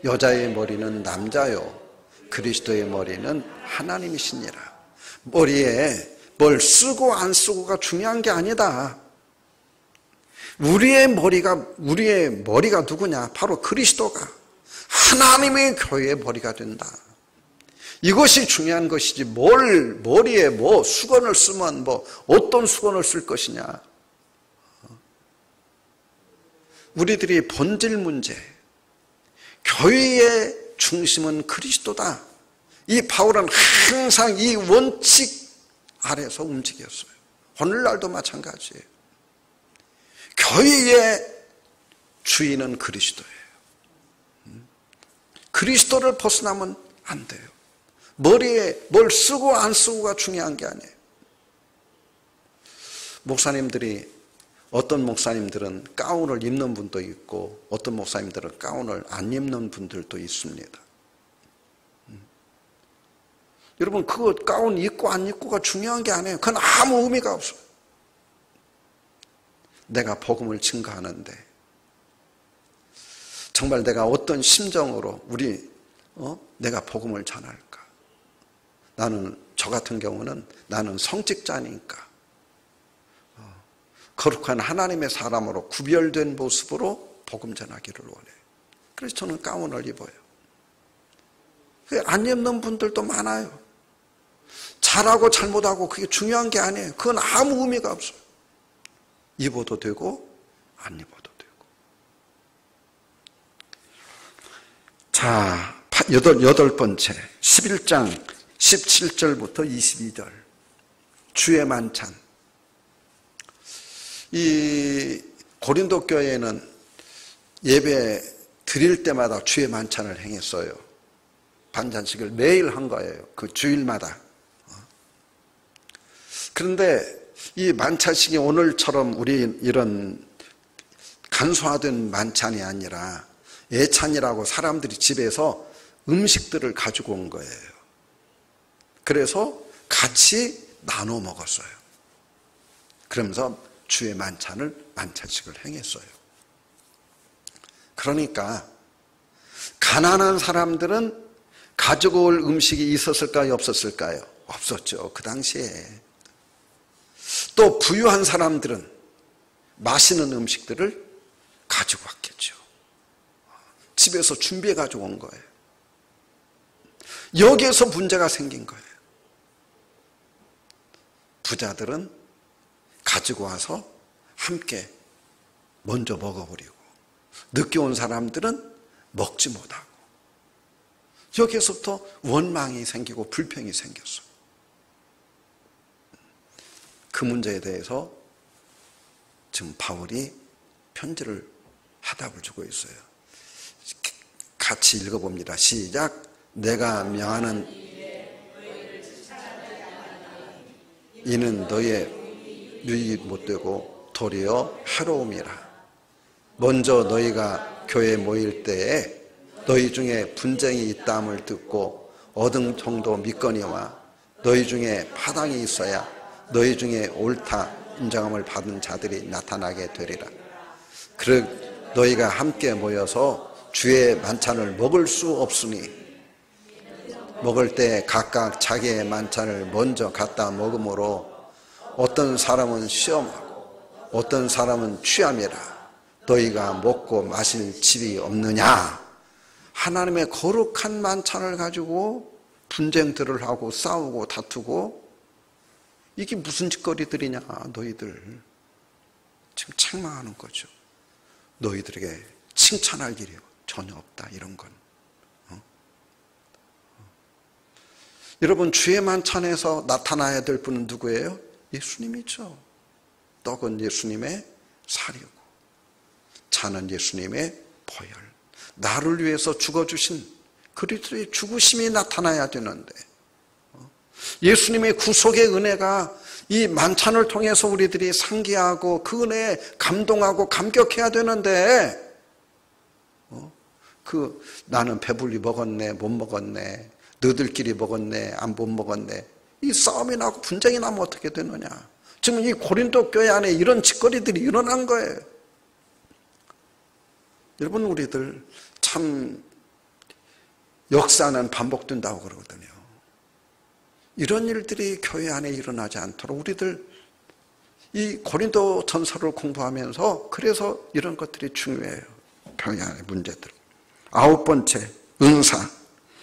[SPEAKER 1] 여자의 머리는 남자요 그리스도의 머리는 하나님이시니라. 머리에 뭘 쓰고 안 쓰고가 중요한 게 아니다. 우리의 머리가 누구냐? 바로 그리스도가 하나님의 교회의 머리가 된다. 이것이 중요한 것이지 머리에 수건을 쓰면 어떤 수건을 쓸 것이냐. 우리들이 본질 문제, 교회의 중심은 그리스도다. 이 바울은 항상 이 원칙 아래서 움직였어요. 오늘날도 마찬가지예요. 교회의 주인은 그리스도예요. 그리스도를 벗어나면 안 돼요. 머리에 뭘 쓰고 안 쓰고가 중요한 게 아니에요. 목사님들이, 어떤 목사님들은 가운을 입는 분도 있고 어떤 목사님들은 가운을 안 입는 분들도 있습니다. 여러분, 그거 가운 입고 안 입고가 중요한 게 아니에요. 그건 아무 의미가 없어요. 내가 복음을 증거하는데 정말 내가 어떤 심정으로 내가 복음을 전할까? 나는, 저 같은 경우는 나는 성직자니까 거룩한 하나님의 사람으로 구별된 모습으로 복음 전하기를 원해요. 그래서 저는 가운을 입어요. 안 입는 분들도 많아요. 잘하고 잘못하고 그게 중요한 게 아니에요. 그건 아무 의미가 없어요. 입어도 되고 안 입어도 되고. 자, 여덟 번째, 11장 17절부터 22절 주의 만찬. 이 고린도 교회에는 예배 드릴 때마다 주의 만찬을 행했어요. 반잔식을 매일 한 거예요. 그 주일마다. 그런데 이 만찬식이 오늘처럼 우리 이런 간소화된 만찬이 아니라 예찬이라고 사람들이 집에서 음식들을 가지고 온 거예요. 그래서 같이 나눠 먹었어요. 그러면서 주의 만찬식을 행했어요. 그러니까 가난한 사람들은 가지고 올 음식이 있었을까요? 없었을까요? 없었죠. 그 당시에. 또 부유한 사람들은 맛있는 음식들을 가지고 왔겠죠. 집에서 준비해 가지고 온 거예요. 여기에서 문제가 생긴 거예요. 부자들은 가지고 와서 함께 먼저 먹어버리고 늦게 온 사람들은 먹지 못하고 여기에서부터 원망이 생기고 불평이 생겼어요. 그 문제에 대해서 지금 바울이 편지를 하답을 주고 있어요. 같이 읽어봅니다. 시작. 내가 명하는 이는 너의 유익이 못되고 도리어 해로움이라. 먼저 너희가 교회에 모일 때에 너희 중에 분쟁이 있다함을 듣고 어느 정도 믿거니와 너희 중에 파당이 있어야 너희 중에 옳다 인정함을 받은 자들이 나타나게 되리라. 그릇 너희가 함께 모여서 주의 만찬을 먹을 수 없으니 먹을 때 각각 자기의 만찬을 먼저 갖다 먹으므로 어떤 사람은 시험하고 어떤 사람은 취함이라. 너희가 먹고 마실 집이 없느냐. 하나님의 거룩한 만찬을 가지고 분쟁들을 하고 싸우고 다투고 이게 무슨 짓거리들이냐 너희들. 지금 책망하는 거죠. 너희들에게 칭찬할 일이 전혀 없다 이런 건. 여러분 주의 만찬에서 나타나야 될 분은 누구예요? 예수님이죠. 떡은 예수님의 살이고 잔은 예수님의 보혈. 나를 위해서 죽어주신 그리스도의 죽으심이 나타나야 되는데 예수님의 구속의 은혜가 이 만찬을 통해서 우리들이 상기하고 그 은혜에 감동하고 감격해야 되는데 나는 배불리 먹었네 못 먹었네 너희들끼리 먹었네 안 못 먹었네 이 싸움이 나고 분쟁이 나면 어떻게 되느냐. 지금 이 고린도 교회 안에 이런 짓거리들이 일어난 거예요. 여러분 우리들 참 역사는 반복된다고 그러거든요. 이런 일들이 교회 안에 일어나지 않도록 우리들 이 고린도 전서를 공부하면서 그래서 이런 것들이 중요해요. 교회 안의 문제들. 9번째 은사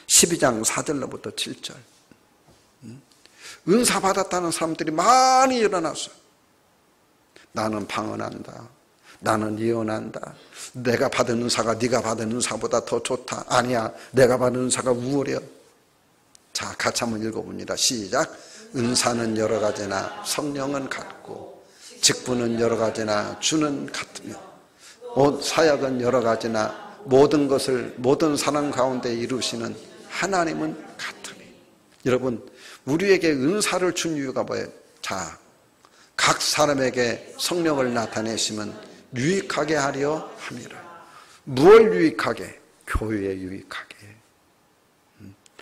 [SPEAKER 1] 12장 4절로부터 7절. 은사 받았다는 사람들이 많이 일어났어요. 나는 방언한다. 나는 예언한다. 내가 받은 은사가 네가 받은 은사보다 더 좋다. 아니야. 내가 받은 은사가 우월해요. 자, 같이 한번 읽어봅니다. 시작. 은사는 여러 가지나 성령은 같고 직분은 여러 가지나 주는 같으며 옷 사역은 여러 가지나 모든 것을 모든 사람 가운데 이루시는 하나님은 같으니. 여러분, 우리에게 은사를 준 이유가 뭐예요? 자, 각 사람에게 성령을 나타내시면 유익하게 하려 함이라. 무엇을 유익하게? 교회에 유익하게.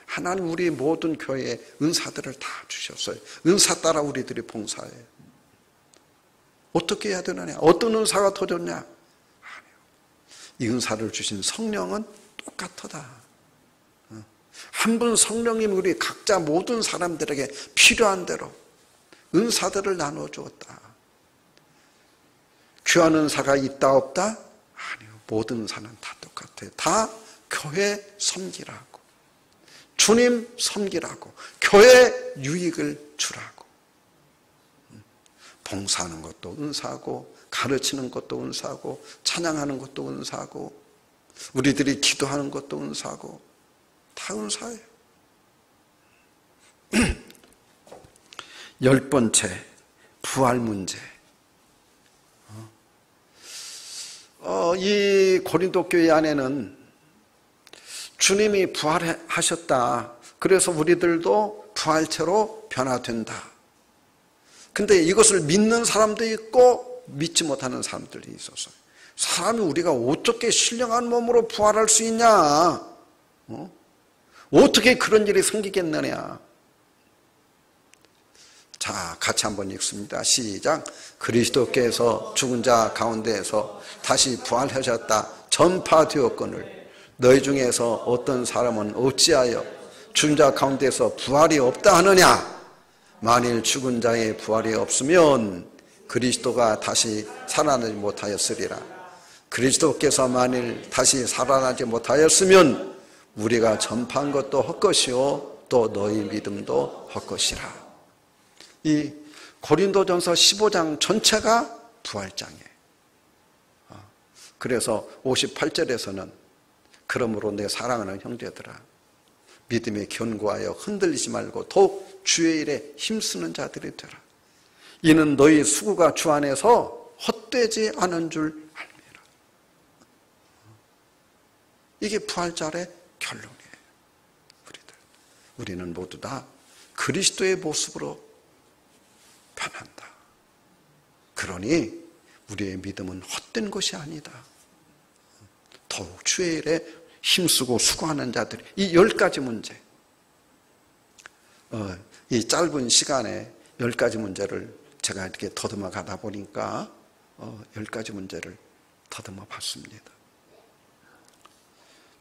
[SPEAKER 1] 하나님 우리 모든 교회에 은사들을 다 주셨어요. 은사 따라 우리들이 봉사해요. 어떻게 해야 되느냐? 어떤 은사가 더 좋냐? 아니요. 이 은사를 주신 성령은 똑같다. 한 분 성령님 우리 각자 모든 사람들에게 필요한 대로 은사들을 나눠 주었다. 귀한 은사가 있다 없다? 아니요. 모든 은사는 다 똑같아요. 다 교회 섬기라고, 주님 섬기라고, 교회 유익을 주라고. 봉사하는 것도 은사고, 가르치는 것도 은사고, 찬양하는 것도 은사고, 우리들이 기도하는 것도 은사고, 다 은사예요. 10번째, 부활 문제. 이 고린도 교회 안에는 주님이 부활하셨다. 그래서 우리들도 부활체로 변화된다. 근데 이것을 믿는 사람도 있고 믿지 못하는 사람들이 있었어요. 사람이 우리가 어떻게 신령한 몸으로 부활할 수 있냐? 어떻게 그런 일이 생기겠느냐? 자, 같이 한번 읽습니다. 시작. 그리스도께서 죽은 자 가운데에서 다시 부활하셨다 전파되었거늘 너희 중에서 어떤 사람은 어찌하여 죽은 자 가운데서 부활이 없다 하느냐? 만일 죽은 자의 부활이 없으면 그리스도가 다시 살아나지 못하였으리라. 그리스도께서 만일 다시 살아나지 못하였으면 우리가 전파한 것도 헛것이요 또 너희 믿음도 헛것이라. 이 고린도전서 15장 전체가 부활장이에요. 그래서 58절에서는 그러므로 내 사랑하는 형제들아 믿음에 견고하여 흔들리지 말고 더욱 주의 일에 힘쓰는 자들이 되라. 이는 너희 수고가 주 안에서 헛되지 않은 줄 알미라. 이게 부활절의 결론이에요. 우리는 모두 다 그리스도의 모습으로 변한다. 그러니 우리의 믿음은 헛된 것이 아니다. 더욱 주의 일에 힘쓰고 수고하는 자들이 이 10가지 문제, 이 짧은 시간에 10가지 문제를 제가 이렇게 더듬어 가다 보니까 10가지 문제를 더듬어 봤습니다.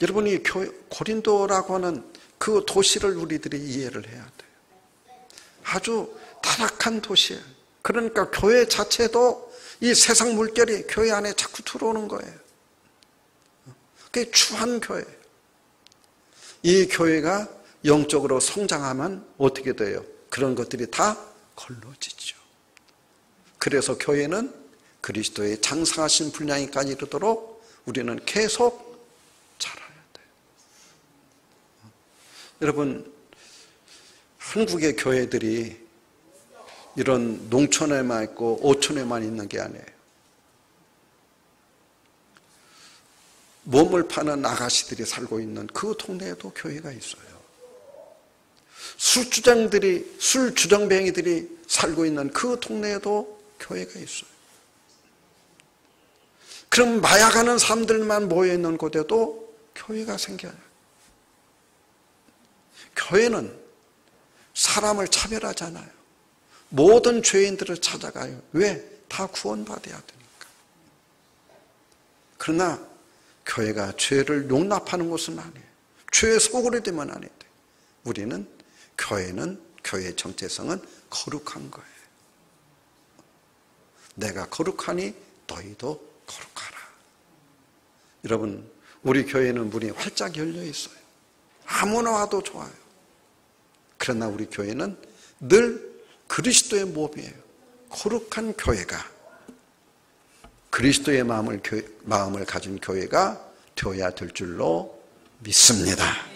[SPEAKER 1] 여러분이 고린도라고 하는 그 도시를 우리들이 이해를 해야 돼요. 아주 타락한 도시예요. 그러니까 교회 자체도 이 세상 물결이 교회 안에 자꾸 들어오는 거예요. 그게 추한 교회예요. 이 교회가 영적으로 성장하면 어떻게 돼요? 그런 것들이 다 걸러지죠. 그래서 교회는 그리스도의 장성하신 분량까지 이르도록 우리는 계속 자라야 돼요. 여러분, 한국의 교회들이 이런 농촌에만 있고 오촌에만 있는 게 아니에요. 몸을 파는 아가씨들이 살고 있는 그 동네에도 교회가 있어요. 술주정뱅이들이 살고 있는 그 동네에도 교회가 있어요. 그럼 마약하는 사람들만 모여있는 곳에도 교회가 생겨요. 교회는 사람을 차별하잖아요. 모든 죄인들을 찾아가요. 왜? 다 구원받아야 되니까. 그러나 교회가 죄를 용납하는 것은 아니에요. 죄의 소굴이 되면 안 돼요. 우리는 교회의 정체성은 거룩한 거예요. 내가 거룩하니 너희도 거룩하라. 여러분, 우리 교회는 문이 활짝 열려 있어요. 아무나 와도 좋아요. 그러나 우리 교회는 늘 그리스도의 몸이에요. 거룩한 교회가, 그리스도의 마음을 가진 교회가 되어야 될 줄로 믿습니다.